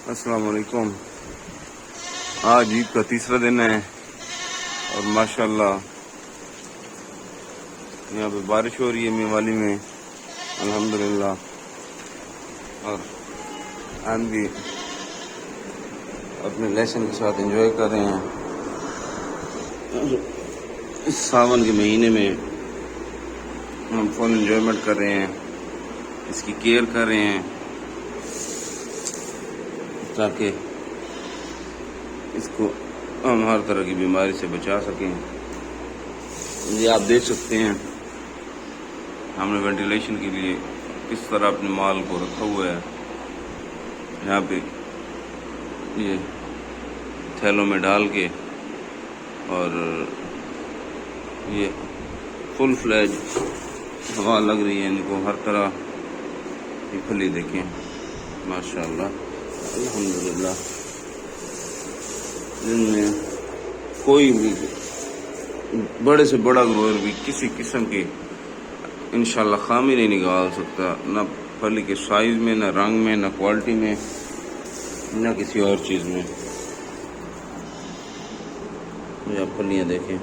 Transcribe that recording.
अस्सलाम वालेकुम। आज ईद का तीसरा दिन है और माशाल्लाह यहाँ पे बारिश हो रही है मेवाली में, अल्हम्दुलिल्लाह। और हम भी अपने लेसन के साथ एंजॉय कर रहे हैं। इस सावन के महीने में हम फुल एंजॉयमेंट कर रहे हैं, इसकी केयर कर रहे हैं ताकि इसको हम हर तरह की बीमारी से बचा सकें। ये आप देख सकते हैं हमने वेंटिलेशन के लिए किस तरह अपने माल को रखा हुआ है। यहाँ पे ये थैलों में डाल के और ये फुल फ्लैज हवा लग रही है इनको हर तरह। ये फली देखें माशाल्लाह अल्हम्दुलिल्लाह। इनमें कोई भी बड़े से बड़ा ग्रोअर भी किसी किस्म की इंशाल्लाह खामी नहीं निकाल सकता, ना फली के साइज में, ना रंग में, ना क्वालिटी में, ना किसी और चीज़ में। ये आप फलियाँ देखें।